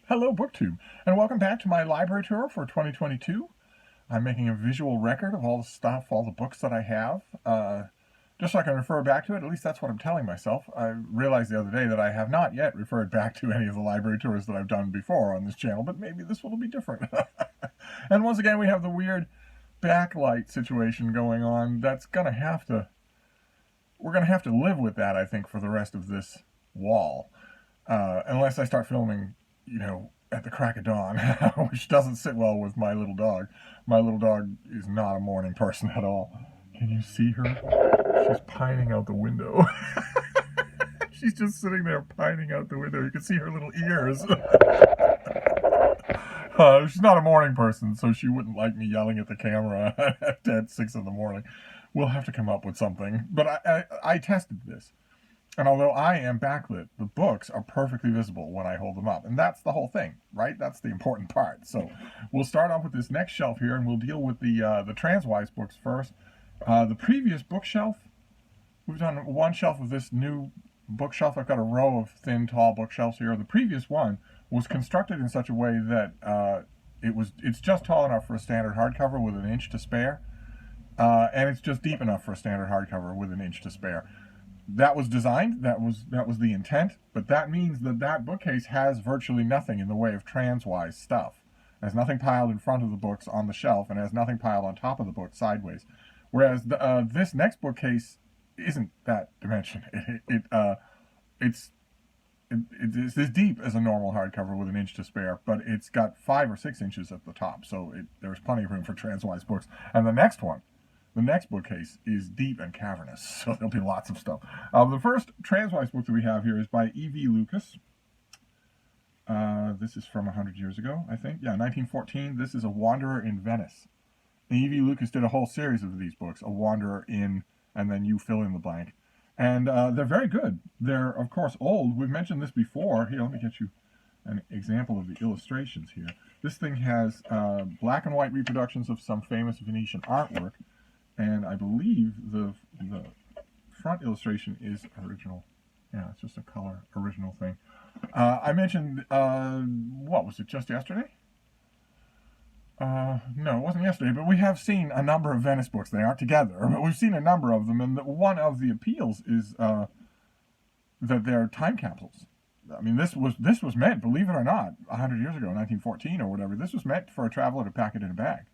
Hello, BookTube, and welcome back to my library tour for 2022. I'm making a visual record of all the stuff, all the books that I have, just so I can refer back to it. At least that's what I'm telling myself. I realized the other day that I have not yet referred back to any of the library tours that I've done before on this channel, but maybe this one will be different. And once again, we have the weird backlight situation going on. We're going to have to live with that, I think, for the rest of this wall. Unless I start filming at the crack of dawn, which doesn't sit well with my little dog. My little dog is not a morning person at all. Can you see her? She's pining out the window. She's just sitting there pining out the window. You can see her little ears. She's not a morning person, so she wouldn't like me yelling at the camera at 6 in the morning. We'll have to come up with something. But I tested this. And although I am backlit, the books are perfectly visible when I hold them up. And that's the whole thing, right? That's the important part. So we'll start off with this next shelf here, and we'll deal with the Transwise books first. The previous bookshelf, we've done one shelf of this new bookshelf. I've got a row of thin, tall bookshelves here. The previous one was constructed in such a way that it's just tall enough for a standard hardcover with an inch to spare. And it's just deep enough for a standard hardcover with an inch to spare. That was designed, that was the intent, but that means that bookcase has virtually nothing in the way of Transwise stuff. It has nothing piled in front of the books on the shelf, and has nothing piled on top of the book sideways. Whereas this next bookcase isn't that dimension. It's as deep as a normal hardcover with an inch to spare, but it's got 5 or 6 inches at the top, so there's plenty of room for Transwise books. And the next bookcase is deep and cavernous, so there'll be lots of stuff. The first Transwise book that we have here is by E.V. Lucas. This is from 100 years ago, I think. Yeah, 1914. This is A Wanderer in Venice. E.V. Lucas did a whole series of these books, A Wanderer in, and then you fill in the blank. And they're very good. They're, of course, old. We've mentioned this before. Here, let me get you an example of the illustrations here. This thing has black and white reproductions of some famous Venetian artwork. And I believe the front illustration is original. Yeah, it's just a color original thing. I mentioned, what was it, just yesterday? No, it wasn't yesterday, but we have seen a number of Venice books. They aren't together, but we've seen a number of them, and one of the appeals is that they're time capsules. I mean, this was meant, believe it or not, 100 years ago, 1914 or whatever, this was meant for a traveler to pack it in a bag.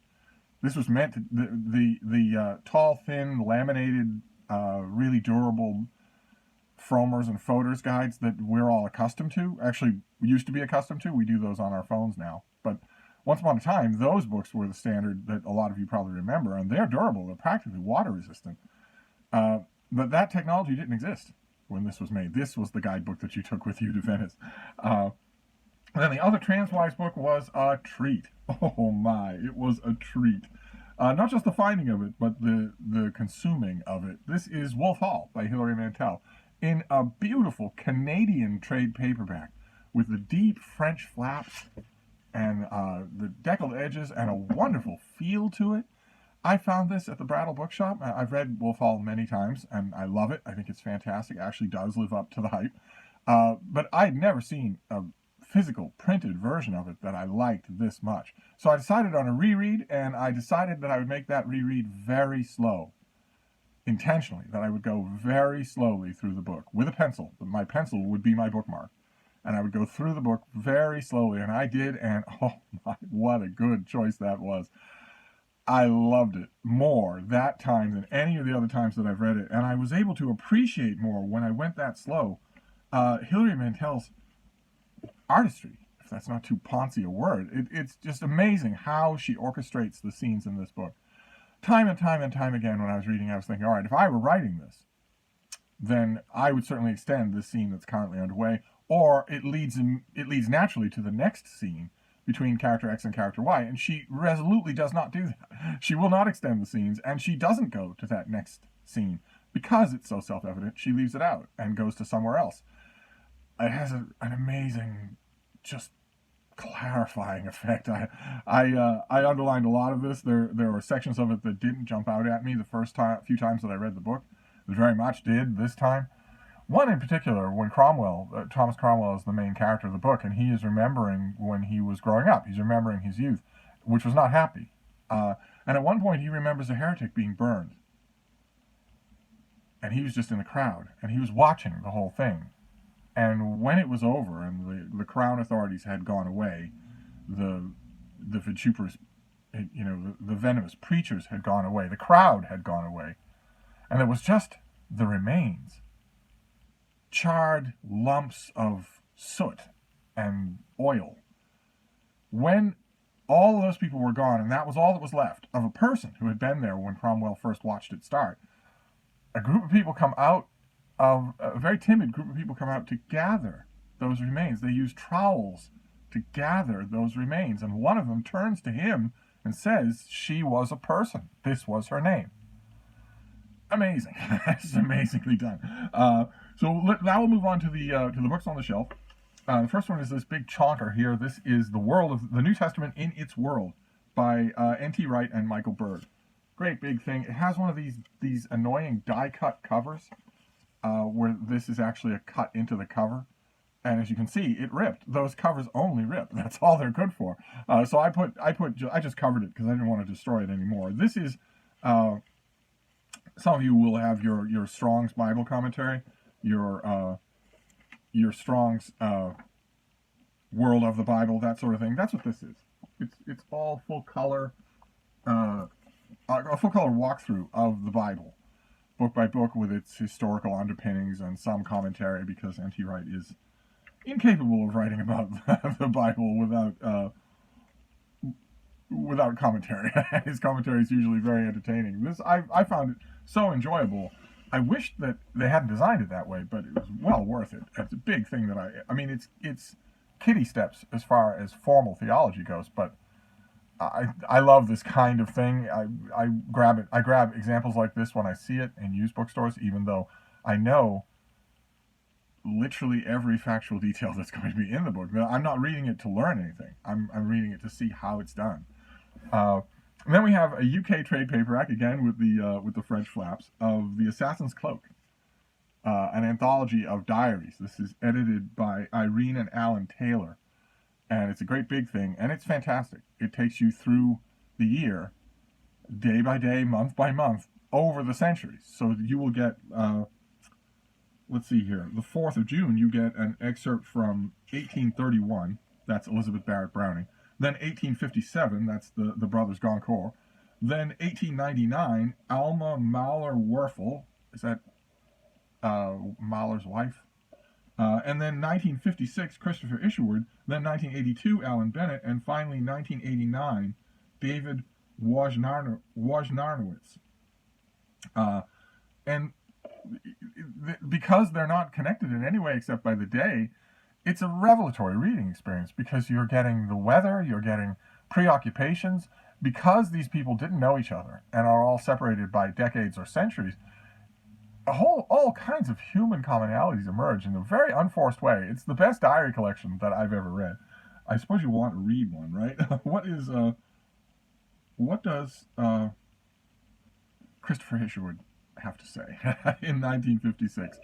This was meant to, the tall, thin, laminated, really durable Fromers and Fodor's guides that we're all accustomed to. Actually, we used to be accustomed to. We do those on our phones now. But once upon a time, those books were the standard that a lot of you probably remember, and they're durable. They're practically water resistant. But that technology didn't exist when this was made. This was the guidebook that you took with you to Venice. And then the other Transwise book was a treat. Oh my, it was a treat. Not just the finding of it, but the consuming of it. This is Wolf Hall by Hilary Mantel in a beautiful Canadian trade paperback with the deep French flaps and the deckled edges and a wonderful feel to it. I found this at the Brattle Bookshop. I've read Wolf Hall many times, and I love it. I think it's fantastic. It actually does live up to the hype. But I'd never seen a physical printed version of it that I liked this much. So I decided on a reread, and I decided that I would make that reread very slow. Intentionally, that I would go very slowly through the book with a pencil. My pencil would be my bookmark. And I would go through the book very slowly, and I did, and oh my, what a good choice that was. I loved it more that time than any of the other times that I've read it, and I was able to appreciate more when I went that slow. Hilary Mantel's artistry, if that's not too poncy a word, it's just amazing how she orchestrates the scenes in this book. Time and time and time again when I was reading, I was thinking, all right, if I were writing this, then I would certainly extend this scene that's currently underway, or it leads naturally to the next scene between character X and character Y, and she resolutely does not do that. She will not extend the scenes, and she doesn't go to that next scene because it's so self-evident. She leaves it out and goes to somewhere else. It has an amazing, just clarifying effect. I underlined a lot of this. There were sections of it that didn't jump out at me the first few times that I read the book. It very much did this time. One in particular, when Cromwell, Thomas Cromwell is the main character of the book, and he is remembering when he was growing up. He's remembering his youth, which was not happy. And at one point, he remembers a heretic being burned. And he was just in the crowd, and he was watching the whole thing. And when it was over, and the crown authorities had gone away, the vituperous, the venomous preachers had gone away, the crowd had gone away, and there was just the remains. Charred lumps of soot and oil. When all of those people were gone, and that was all that was left of a person who had been there when Cromwell first watched it start, a group of people come out, a very timid group of people come out to gather those remains. They use trowels to gather those remains, and one of them turns to him and says, "She was a person. This was her name." Amazing. It's amazingly done. So now we'll move on to the books on the shelf. The first one is this big chonker here. This is The World of the New Testament in Its World by N.T. Wright and Michael Bird. Great big thing. It has one of these annoying die-cut covers where this is actually a cut into the cover. And as you can see, it ripped. Those covers only rip. That's all they're good for. So I just covered it because I didn't want to destroy it anymore. This is, some of you will have your Strong's Bible commentary, your Strong's World of the Bible, that sort of thing. That's what this is. It's all full color, a full color walkthrough of the Bible, book by book, with its historical underpinnings and some commentary, because N.T. Wright is incapable of writing about the Bible without commentary. His commentary is usually very entertaining. I found it so enjoyable. I wish that they hadn't designed it that way, but it was well worth it. It's a big thing that I mean, it's kiddie steps as far as formal theology goes, but I love this kind of thing. I grab examples like this when I see it in used bookstores, even though I know literally every factual detail that's going to be in the book. I'm not reading it to learn anything. I'm reading it to see how it's done. And then we have a UK trade paperback, again with the French flaps, of The Assassin's Cloak, an anthology of diaries. This is edited by Irene and Alan Taylor, and it's a great big thing, and it's fantastic. It takes you through the year, day by day, month by month, over the centuries. So you will get, let's see here, the 4th of June, you get an excerpt from 1831, that's Elizabeth Barrett Browning. Then 1857, that's the Brothers Goncourt. Then 1899, Alma Mahler-Werfel, is that Mahler's wife? And then 1956, Christopher Isherwood. Then 1982, Alan Bennett. And finally, 1989, David Wojnarowicz. And because they're not connected in any way except by the day, it's a revelatory reading experience, because you're getting the weather, you're getting preoccupations. Because these people didn't know each other and are all separated by decades or centuries, all kinds of human commonalities emerge in a very unforced way. It's the best diary collection that I've ever read. I suppose you want to read one, right? What does Christopher Isherwood have to say in 1956?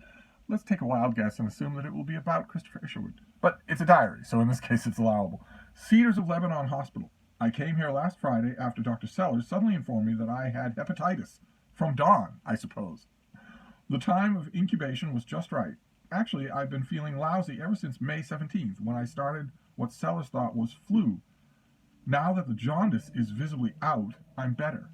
Let's take a wild guess and assume that it will be about Christopher Isherwood. But it's a diary, so in this case it's allowable. Cedars of Lebanon Hospital. I came here last Friday after Dr. Sellers suddenly informed me that I had hepatitis. From dawn, I suppose. The time of incubation was just right. Actually, I've been feeling lousy ever since May 17th, when I started what Sellers thought was flu. Now that the jaundice is visibly out, I'm better.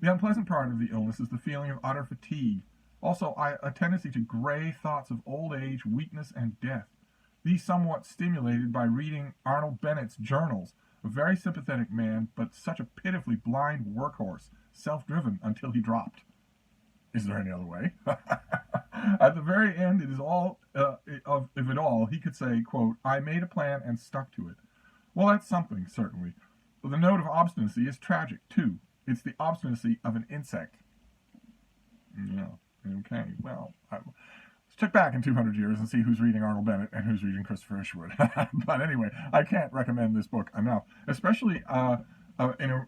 The unpleasant part of the illness is the feeling of utter fatigue. Also, a tendency to gray thoughts of old age, weakness, and death. These somewhat stimulated by reading Arnold Bennett's journals, a very sympathetic man, but such a pitifully blind workhorse, self-driven until he dropped. Is there any other way? At the very end, it is all of it all, he could say, quote, I made a plan and stuck to it. Well, that's something, certainly. But the note of obstinacy is tragic, too. It's the obstinacy of an insect. Yeah, okay, well, let's check back in 200 years and see who's reading Arnold Bennett and who's reading Christopher Isherwood. But anyway, I can't recommend this book enough, especially in a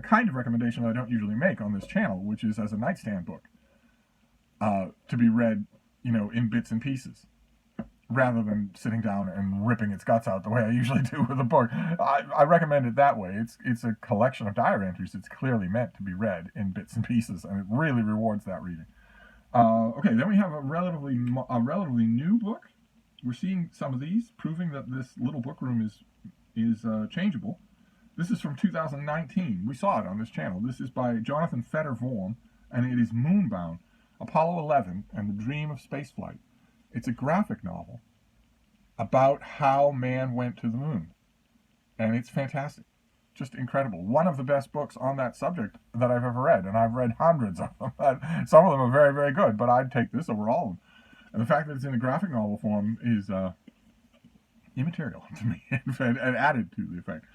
kind of recommendation that I don't usually make on this channel, which is as a nightstand book, to be read, in bits and pieces, rather than sitting down and ripping its guts out the way I usually do with a book. I recommend it that way. It's a collection of diary entries. It's clearly meant to be read in bits and pieces, and it really rewards that reading. Okay, then we have a relatively new book. We're seeing some of these, proving that this little book room is changeable. This is from 2019. We saw it on this channel. This is by Jonathan Fetter-Vorm, and it is Moonbound, Apollo 11 and the Dream of Spaceflight. It's a graphic novel about how man went to the moon, and it's fantastic. Just incredible. One of the best books on that subject that I've ever read, and I've read hundreds of them. Some of them are very, very good, but I'd take this over all of them. And the fact that it's in a graphic novel form is immaterial to me and added to the effect.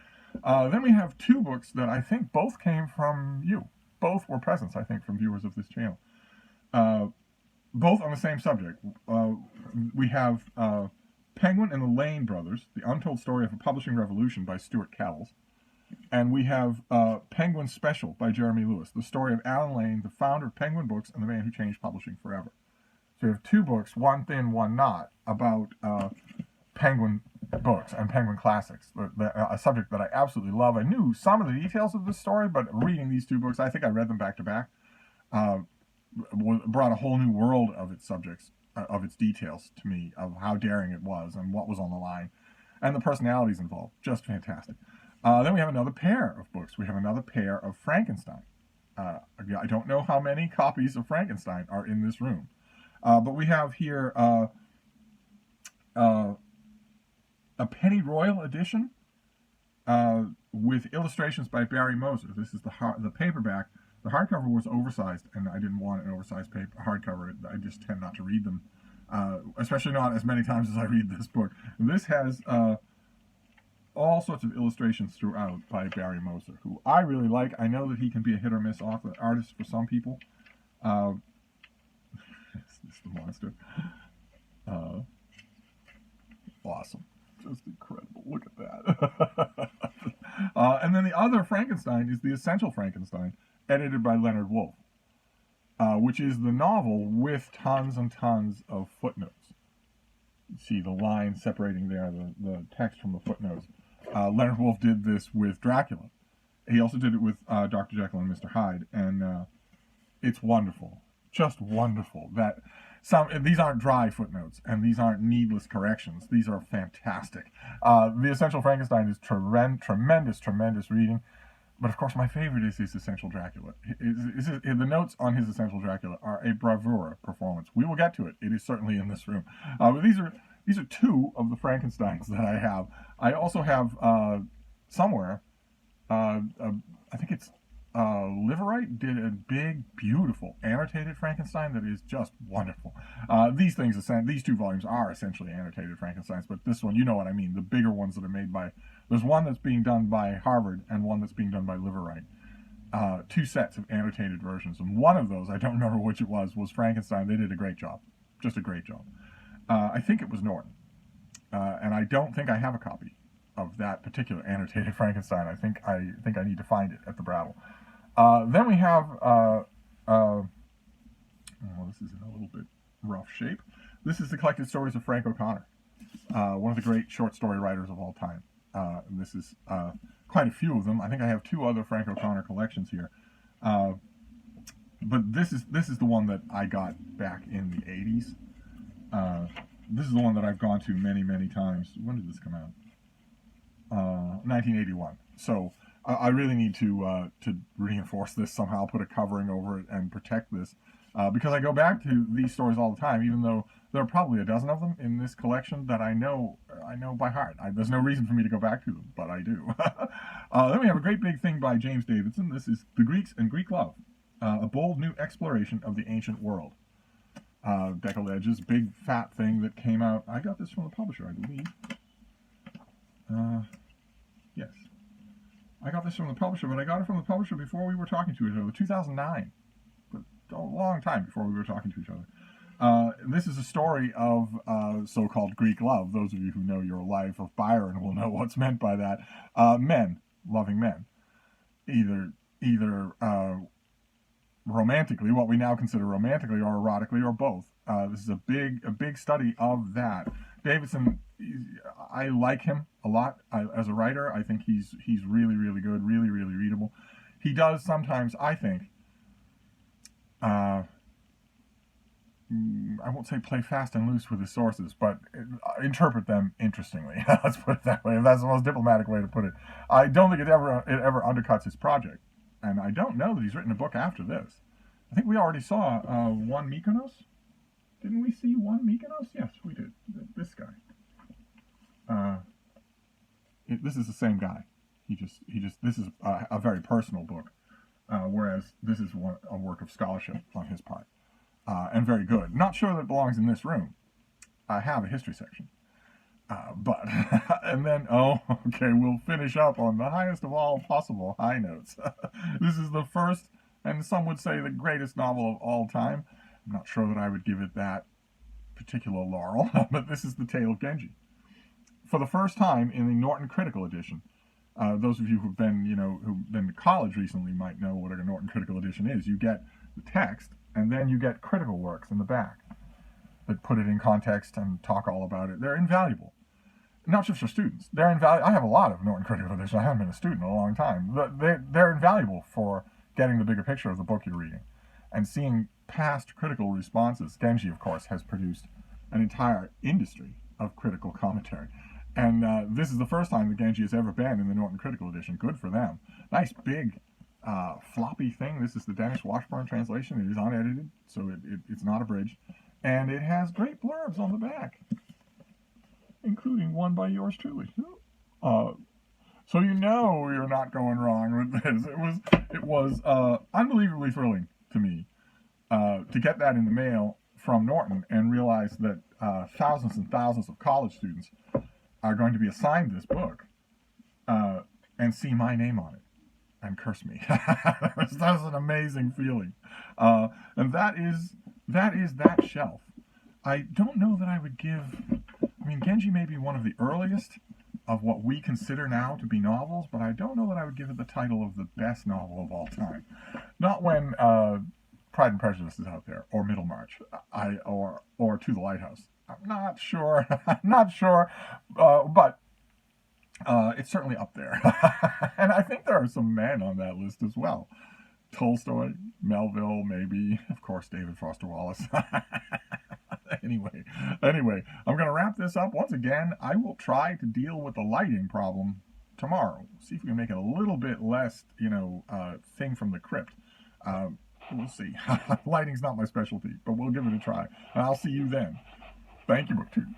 Then we have two books that I think both came from you. Both were presents, I think, from viewers of this channel. Both on the same subject. We have Penguin and the Lane Brothers, The Untold Story of a Publishing Revolution by Stuart Kells. And we have Penguin Special by Jeremy Lewis, the story of Alan Lane, the founder of Penguin Books and the man who changed publishing forever. So we have two books, one thin, one not, about Penguin books and Penguin classics, a subject that I absolutely love. I knew some of the details of this story, but reading these two books, I think I read them back to back, brought a whole new world of its subjects, of its details to me, of how daring it was and what was on the line, and the personalities involved. Just fantastic. Then we have another pair of books. We have another pair of Frankenstein. I don't know how many copies of Frankenstein are in this room, but we have here a Penny Royal edition with illustrations by Barry Moser. This is the paperback. The hardcover was oversized, and I didn't want an oversized hardcover. I just tend not to read them, especially not as many times as I read this book. This has all sorts of illustrations throughout by Barry Moser, who I really like. I know that he can be a hit or miss artist for some people. This is the monster. Awesome. Just incredible. Look at that. And then the other Frankenstein is The Essential Frankenstein, edited by Leonard Woolf, which is the novel with tons and tons of footnotes. You see the line separating there, the text from the footnotes. Leonard Woolf did this with Dracula. He also did it with Dr. Jekyll and Mr. Hyde, and it's wonderful. Just wonderful. These aren't dry footnotes, and these aren't needless corrections. These are fantastic. The Essential Frankenstein is tremendous reading. But of course, my favorite is his Essential Dracula. The notes on his Essential Dracula are a bravura performance. We will get to it. It is certainly in this room. But these are two of the Frankensteins that I have. I also have somewhere, I think it's Liverite did a big, beautiful annotated Frankenstein that is just wonderful. These two volumes are essentially annotated Frankensteins, but this one, you know what I mean, the bigger ones that are made by, there's one that's being done by Harvard and one that's being done by Liverite. Two sets of annotated versions, and one of those, I don't remember which it was Frankenstein. They did a great job, just a great job. I think it was Norton, and I don't think I have a copy of that particular annotated Frankenstein. I think I need to find it at the Brattle. Then we have, this is in a little bit rough shape. This is the collected stories of Frank O'Connor, one of the great short story writers of all time. And this is quite a few of them. I think I have two other Frank O'Connor collections here. But this is the one that I got back in the 80s. This is the one that I've gone to many, many times. When did this come out? 1981. So I really need to reinforce this somehow, put a covering over it and protect this, because I go back to these stories all the time, even though there are probably a dozen of them in this collection that I know by heart. There's no reason for me to go back to them, but I do. Then we have a great big thing by James Davidson. This is The Greeks and Greek Love, a bold new exploration of the ancient world. Deckled Edges, big fat thing that came out. I got this from the publisher, I believe. Yes. I got this from the publisher, but I got it from the publisher before we were talking to each other, 2009. But a long time before we were talking to each other. This is a story of so-called Greek love. Those of you who know your life of Byron will know what's meant by that. Men, loving men. Either romantically, what we now consider romantically or erotically or both. This is a big study of that. Davidson, I like him a lot as a writer. I think he's really good, really readable. He does sometimes, I think, I won't say play fast and loose with his sources, but interpret them interestingly. Let's put it that way. If that's the most diplomatic way to put it. I don't think it ever undercuts his project, and I don't know that he's written a book after this. I think we already saw one Mykonos. Didn't we see one Mykonos? Yes, we did. This guy. This is the same guy. This is a very personal book, whereas this is a work of scholarship on his part, and very good. Not sure that it belongs in this room. I have a history section, but and then okay, we'll finish up on the highest of all possible high notes. This is the first, and some would say the greatest novel of all time. I'm not sure that I would give it that particular laurel, but this is the Tale of Genji. For the first time in the Norton Critical Edition, those of you who've been to college recently might know what a Norton Critical Edition is. You get the text, and then you get critical works in the back that put it in context and talk all about it. They're invaluable, not just for students. They're invaluable. I have a lot of Norton Critical Edition. I haven't been a student in a long time. They're invaluable for getting the bigger picture of the book you're reading and seeing past critical responses. Genji, of course, has produced an entire industry of critical commentary. And this is the first time that Genji has ever been in the Norton Critical Edition. Good for them. Nice big floppy thing. This is the Dennis Washburn translation. It is unedited, so it's not abridged. And it has great blurbs on the back, including one by yours truly. So you know you're not going wrong with this. It was unbelievably thrilling to me to get that in the mail from Norton and realize that thousands and thousands of college students are going to be assigned this book and see my name on it and curse me. That's an amazing feeling. And that is that shelf. I don't know that I would give... I mean, Genji may be one of the earliest of what we consider now to be novels, but I don't know that I would give it the title of the best novel of all time. Not when Pride and Prejudice is out there, or Middlemarch, or To the Lighthouse. I'm not sure. But it's certainly up there. And I think there are some men on that list as well. Tolstoy, Melville, maybe, of course, David Foster Wallace. Anyway, I'm going to wrap this up. Once again, I will try to deal with the lighting problem tomorrow. See if we can make it a little bit less, thing from the crypt. We'll see. Lighting's not my specialty, but we'll give it a try. And I'll see you then. Thank you, BookTube.